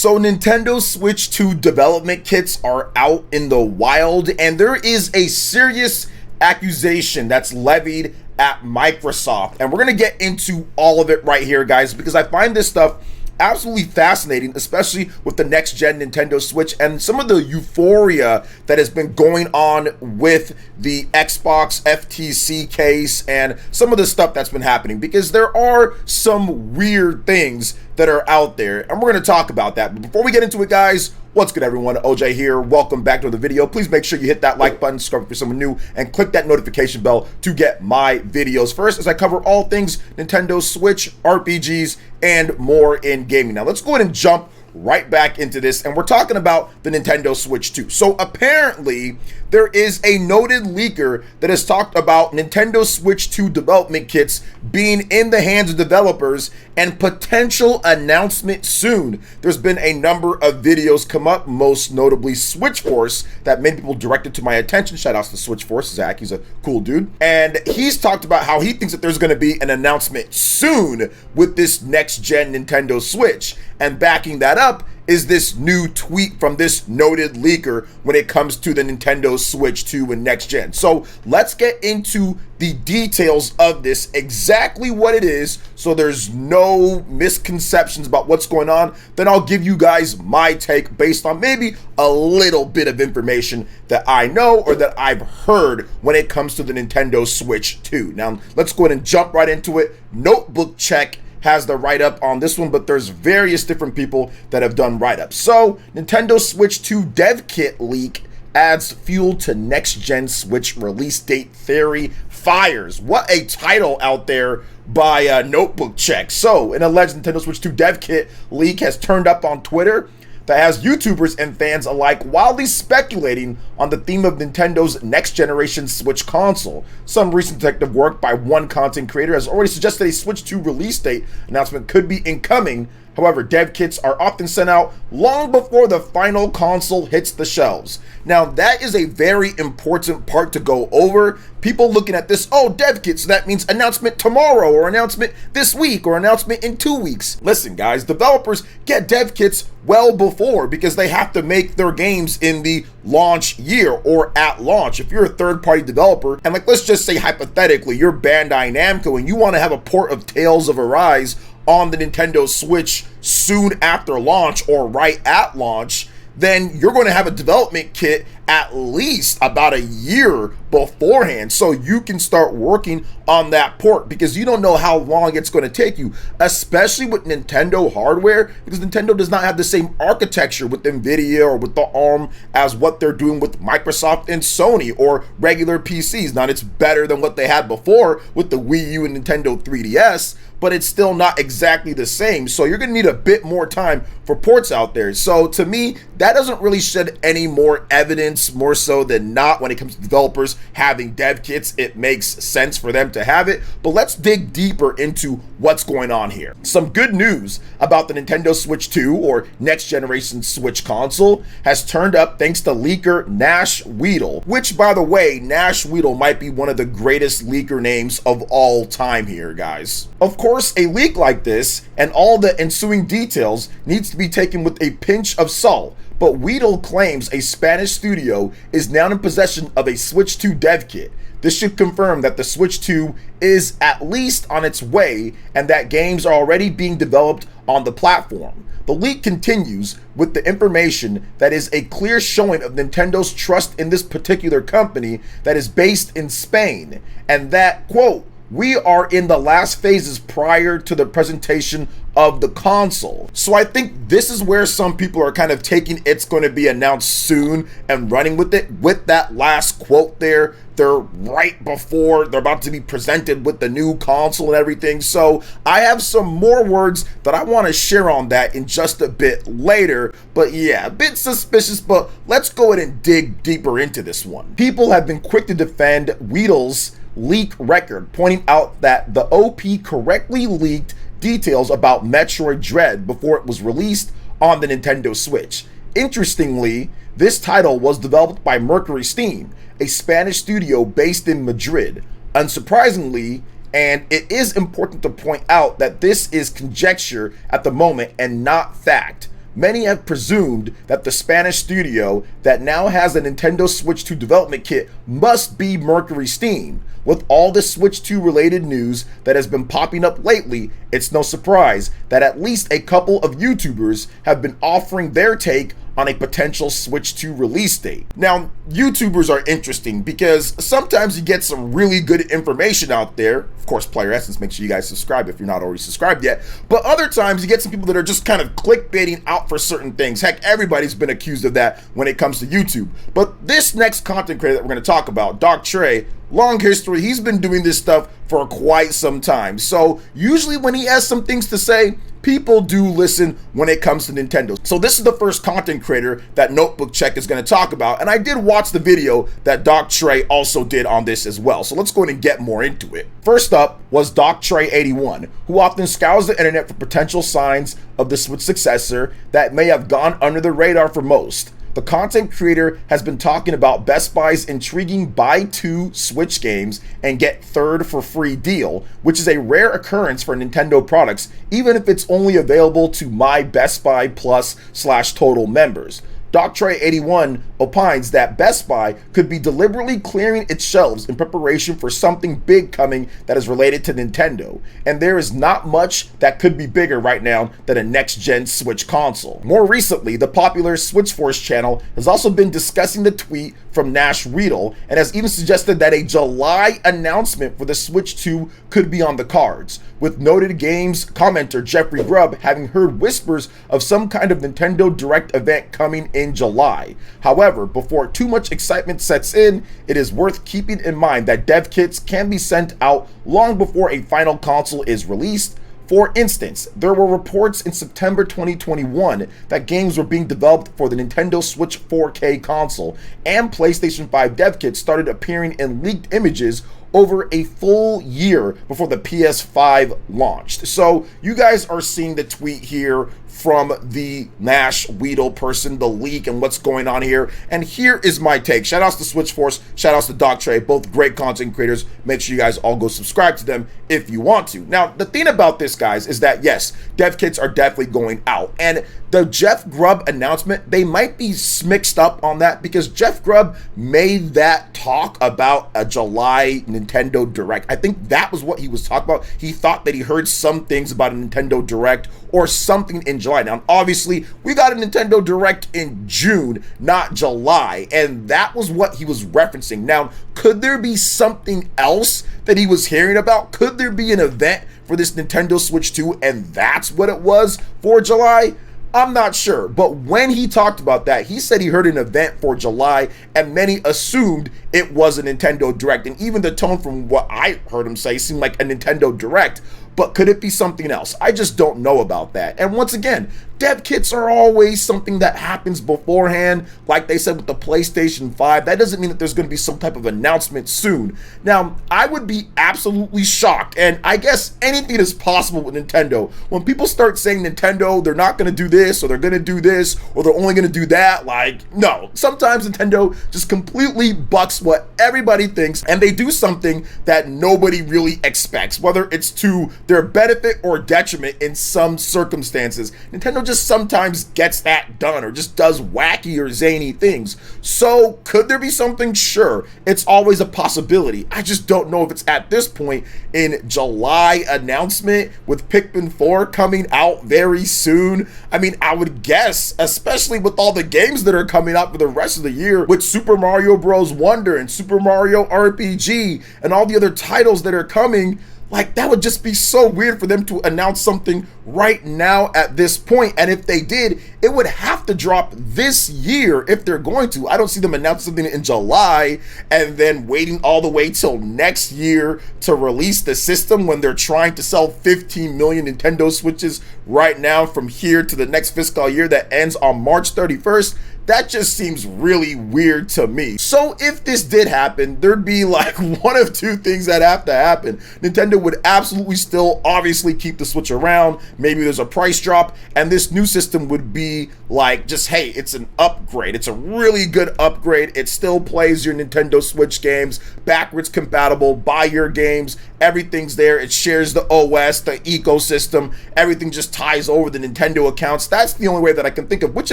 So Nintendo Switch 2 development kits are out in the wild, and there is a serious accusation that's levied at Microsoft. And we're going to get into all of it right here, guys, because I find this stuff absolutely fascinating, especially with the next gen Nintendo Switch and some of the euphoria that has been going on with the Xbox FTC case and some of the stuff that's been happening, because there are some weird things that are out there, and we're going to talk about that. But before we get into it, guys, what's good, everyone? OJ here. Welcome back to the video. Please make sure you hit that like button, subscribe if you're someone new, and click that notification bell to get my videos first as I cover all things Nintendo Switch, RPGs, and more in gaming. Now, let's go ahead and jump right back into this, and we're talking about the Nintendo Switch 2. So apparently there is a noted leaker that has talked about Nintendo Switch 2 development kits being in the hands of developers and potential announcement soon. There's been a number of videos come up, most notably Switch Force, that many people directed to my attention. Shout outs to Switch Force, Zach, he's a cool dude. And he's talked about how he thinks that there's going to be an announcement soon with this next gen Nintendo Switch. And backing that up is this new tweet from this noted leaker when it comes to the Nintendo Switch 2 and next gen. So let's get into the details of this, exactly what it is, so there's no misconceptions about what's going on. Then I'll give you guys my take based on maybe a little bit of information that I know or that I've heard when it comes to the Nintendo Switch 2. Now, let's go ahead and jump right into it. Notebook Check has the write-up on this one, but there's various different people that have done write-ups. So, Nintendo Switch 2 dev kit leak adds fuel to next-gen Switch release date theory fires. What a title out there by Notebook Check. So, an alleged Nintendo Switch 2 dev kit leak has turned up on Twitter that has YouTubers and fans alike wildly speculating on the theme of Nintendo's next-generation Switch console. Some recent detective work by one content creator has already suggested a Switch 2 release date announcement could be incoming. However, dev kits are often sent out long before the final console hits the shelves. Now, that is a very important part to go over. People looking at this, oh, dev kits, so that means announcement tomorrow, or announcement this week, or announcement in 2 weeks. Listen, guys, developers get dev kits well before, because they have to make their games in the launch year or at launch. If you're a third-party developer, and like, let's just say hypothetically, you're Bandai Namco and you want to have a port of Tales of Arise on the Nintendo Switch soon after launch or right at launch, then you're going to have a development kit at least about a year beforehand, so you can start working on that port, because you don't know how long it's going to take you, especially with Nintendo hardware, because Nintendo does not have the same architecture with NVIDIA or with the ARM as what they're doing with Microsoft and Sony or regular PCs. Now, it's better than what they had before with the Wii U and Nintendo 3DS, but it's still not exactly the same. So you're going to need a bit more time for ports out there. So to me, that doesn't really shed any more evidence, more so than not, when it comes to developers having dev kits. It makes sense for them to have it. But let's dig deeper into what's going on here. Some good news about the Nintendo Switch 2 or next generation Switch console has turned up thanks to leaker Nash Weedle, which, by the way, Nash Weedle might be one of the greatest leaker names of all time here, guys. Of course, a leak like this and all the ensuing details needs to be taken with a pinch of salt, but Weedle claims a Spanish studio is now in possession of a Switch 2 dev kit. This should confirm that the Switch 2 is at least on its way and that games are already being developed on the platform. The leak continues with the information that is a clear showing of Nintendo's trust in this particular company that is based in Spain, and that, quote, "We are in the last phases prior to the presentation of the console." So I think this is where some people are kind of taking it's going to be announced soon and running with it. With that last quote there, they're right before they're about to be presented with the new console and everything. So I have some more words that I want to share on that in just a bit later. But yeah, a bit suspicious, but let's go ahead and dig deeper into this one. People have been quick to defend Weedle's leak record, pointing out that the OP correctly leaked details about Metroid Dread before it was released on the Nintendo Switch. Interestingly, this title was developed by Mercury Steam, a Spanish studio based in Madrid. Unsurprisingly, and it is important to point out that this is conjecture at the moment and not fact, many have presumed that the Spanish studio that now has a Nintendo Switch 2 development kit must be Mercury Steam. With all the Switch 2 related news that has been popping up lately, it's no surprise that at least a couple of YouTubers have been offering their take on a potential Switch 2 release date. Now, YouTubers are interesting because sometimes you get some really good information out there. Of course, PlayerEssence, make sure you guys subscribe if you're not already subscribed yet. But other times you get some people that are just kind of clickbaiting out for certain things. Heck, everybody's been accused of that when it comes to YouTube. But this next content creator that we're going to talk about, Doc Trey, long history, he's been doing this stuff for quite some time. So usually when he has some things to say, people do listen when it comes to Nintendo. So this is the first content creator that Notebook Check is going to talk about. And I did watch the video that Doc Trey also did on this as well. So let's go ahead and get more into it. First up was Doc Trey 81, who often scours the internet for potential signs of the Switch successor that may have gone under the radar for most. The content creator has been talking about Best Buy's intriguing buy two Switch games and get third for free deal, which is a rare occurrence for Nintendo products, even if it's only available to My Best Buy Plus/Total members. Doc Trey 81 opines that Best Buy could be deliberately clearing its shelves in preparation for something big coming that is related to Nintendo, and there is not much that could be bigger right now than a next-gen Switch console. More recently, the popular Switch Force channel has also been discussing the tweet from Nash Riedel and has even suggested that a July announcement for the Switch 2 could be on the cards, with noted games commenter Jeffrey Grubb having heard whispers of some kind of Nintendo Direct event coming in July. However, before too much excitement sets in, it is worth keeping in mind that dev kits can be sent out long before a final console is released. For instance, there were reports in September 2021 that games were being developed for the Nintendo Switch 4K console, and PlayStation 5 dev kits started appearing in leaked images over a full year before the PS5 launched. So you guys are seeing the tweet here from the Nash Weedle person, the leak, and what's going on here. And here is my take. Shout outs to Switch Force, shout outs to Doc Trey, both great content creators. Make sure you guys all go subscribe to them if you want to. Now, the thing about this, guys, is that yes, dev kits are definitely going out. And the Jeff Grubb announcement, they might be mixed up on that because Jeff Grubb made that talk about a July Nintendo Direct. I think that was what he was talking about. He thought that he heard some things about a Nintendo Direct or something in July. Now, obviously, we got a Nintendo Direct in June, not July, and that was what he was referencing. Now, could there be something else that he was hearing about? Could there be an event for this Nintendo Switch 2 and that's what it was for July? I'm not sure, but when he talked about that, he said he heard an event for July, and many assumed it was a Nintendo Direct, and even the tone from what I heard him say seemed like a Nintendo Direct. But could it be something else? I just don't know about that. And once again, dev kits are always something that happens beforehand. Like they said with the PlayStation 5, that doesn't mean that there's going to be some type of announcement soon. Now, I would be absolutely shocked, and I guess anything is possible with Nintendo. When people start saying Nintendo, they're not going to do this, or they're going to do this, or they're only going to do that, like, no. Sometimes Nintendo just completely bucks what everybody thinks, and they do something that nobody really expects, whether it's to their benefit or detriment in some circumstances. Nintendo just sometimes gets that done or just does wacky or zany things. So could there be something? Sure, it's always a possibility. I just don't know if it's at this point in July announcement with Pikmin 4 coming out very soon. I mean, I would guess, especially with all the games that are coming out for the rest of the year with Super Mario Bros. Wonder and Super Mario RPG and all the other titles that are coming, like, that would just be so weird for them to announce something right now at this point. And if they did, it would have to drop this year if they're going to. I don't see them announce something in July and then waiting all the way till next year to release the system when they're trying to sell 15 million Nintendo Switches right now from here to the next fiscal year that ends on March 31st. That just seems really weird to me. So if this did happen, there'd be like one of two things that have to happen. Nintendo would absolutely still obviously keep the Switch around. Maybe there's a price drop, and this new system would be like, just, hey, it's an upgrade. It's a really good upgrade. It still plays your Nintendo Switch games, backwards compatible, buy your games, everything's there. It shares the OS, the ecosystem, everything just ties over the Nintendo accounts. That's the only way that I can think of, which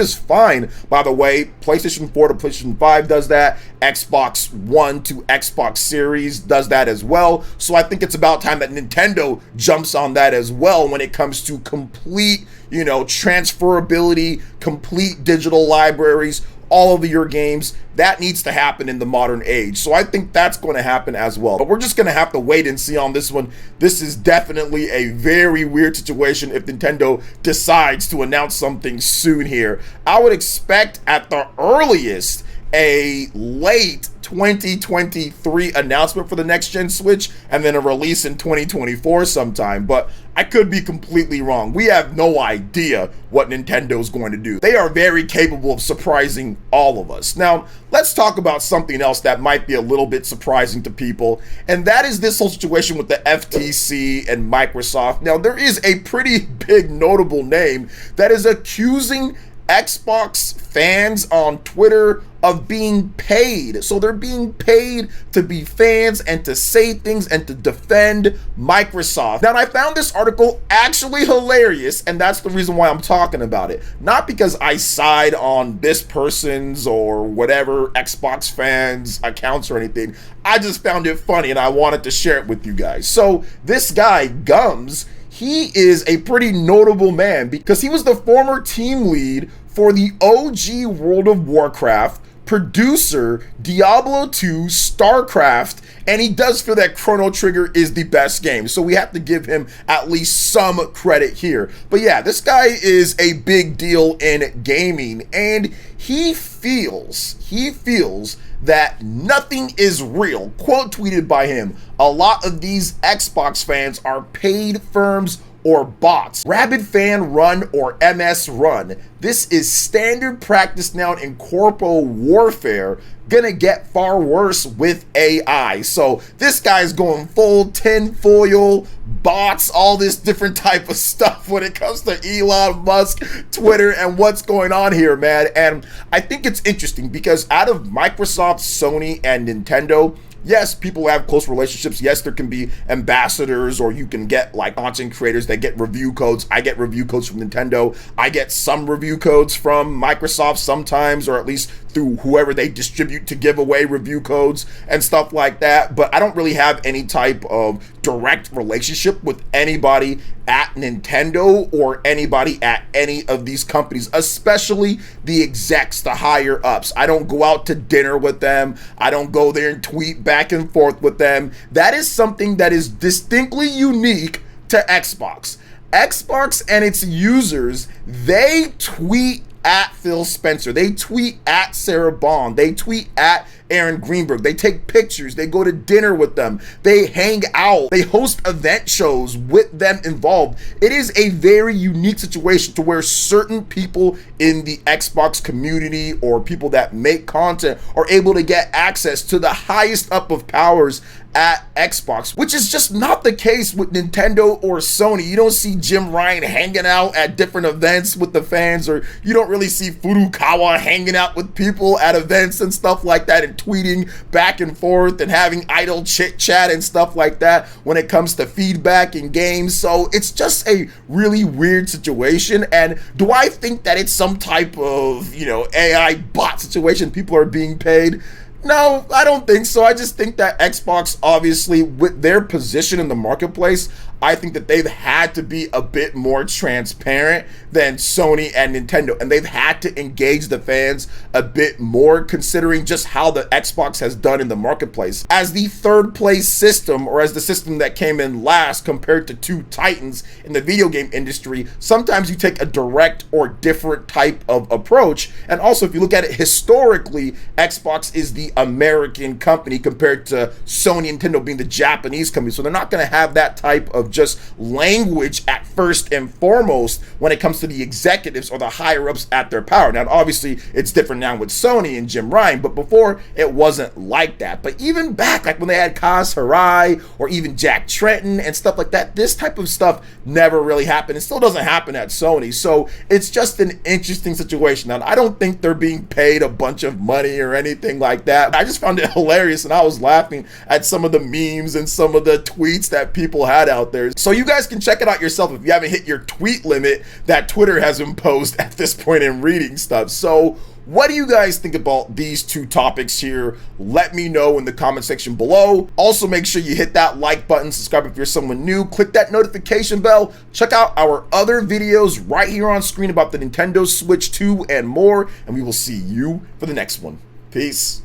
is fine, by the way. PlayStation 4 to PlayStation 5 does that. Xbox One to Xbox Series does that as well. So I think it's about time that Nintendo jumps on that as well when it comes to complete, transferability, complete digital libraries, all of your games. That needs to happen in the modern age. So I think that's going to happen as well. But we're just going to have to wait and see on this one. This is definitely a very weird situation if Nintendo decides to announce something soon here. I would expect at the earliest a late 2023 announcement for the next gen Switch, and then a release in 2024 sometime, but I could be completely wrong. We have no idea what Nintendo's going to do. They are very capable of surprising all of us. Now, let's talk about something else that might be a little bit surprising to people, and that is this whole situation with the FTC and Microsoft. Now, there is a pretty big notable name that is accusing Xbox fans on Twitter of being paid. So they're being paid to be fans and to say things and to defend Microsoft. Now, I found this article actually hilarious, and that's the reason why I'm talking about it. Not because I side on this person's or whatever Xbox fans' accounts or anything. I just found it funny and I wanted to share it with you guys. So this guy, Gums, he is a pretty notable man because he was the former team lead for the OG World of Warcraft, producer, Diablo 2, StarCraft, and he does feel that Chrono Trigger is the best game. So we have to give him at least some credit here. But yeah, this guy is a big deal in gaming, and he feels that nothing is real. Quote tweeted by him, "A lot of these Xbox fans are paid firms or bots. Rabid fan run or MS run. This is standard practice now in corpo warfare. Gonna get far worse with AI." So this guy's going full tinfoil, bots, all this different type of stuff when it comes to Elon Musk, Twitter, and what's going on here, man. And I think it's interesting because out of Microsoft, Sony, and Nintendo, yes, people have close relationships. Yes, there can be ambassadors, or you can get like content creators that get review codes. I get review codes from Nintendo. I get some review codes from Microsoft sometimes, or at least through whoever they distribute to give away review codes and stuff like that. But I don't really have any type of direct relationship with anybody at Nintendo or anybody at any of these companies, especially the execs, the higher ups. I don't go out to dinner with them. I don't go there and tweet back and forth with them. That is something that is distinctly unique to Xbox. Xbox and its users, they tweet at Phil Spencer. They tweet at Sarah Bond. They tweet at Aaron Greenberg. They take pictures. They go to dinner with them. They hang out. They host event shows with them involved. It is a very unique situation to where certain people in the Xbox community or people that make content are able to get access to the highest up of powers at Xbox, which is just not the case with Nintendo or Sony. You don't see Jim Ryan hanging out at different events with the fans, or you don't really see Furukawa hanging out with people at events and stuff like that and tweeting back and forth and having idle chit chat and stuff like that when it comes to feedback in games. So it's just a really weird situation. And do I think that it's some type of, AI bot situation? People are being paid? No, I don't think so. I just think that Xbox, obviously, with their position in the marketplace, I think that they've had to be a bit more transparent than Sony and Nintendo, and they've had to engage the fans a bit more, considering just how the Xbox has done in the marketplace. As the third place system, or as the system that came in last compared to two titans in the video game industry, sometimes you take a direct or different type of approach. And also, if you look at it historically, Xbox is the American company compared to Sony and Nintendo being the Japanese company, so they're not going to have that type of of just language at first and foremost when it comes to the executives or the higher ups at their power. Now, obviously, it's different now with Sony and Jim Ryan, but before it wasn't like that. But even back, like when they had Kaz Hirai or even Jack Tretton and stuff like that, this type of stuff never really happened. It still doesn't happen at Sony. So it's just an interesting situation. Now, I don't think they're being paid a bunch of money or anything like that. I just found it hilarious, and I was laughing at some of the memes and some of the tweets that people had out there. So you guys can check it out yourself if you haven't hit your tweet limit that Twitter has imposed at this point in reading stuff. So what do you guys think about these two topics here? Let me know in the comment section below. Also, make sure you hit that like button, subscribe if you're someone new, click that notification bell, check out our other videos right here on screen about the Nintendo Switch 2 and more, and we will see you for the next one. Peace.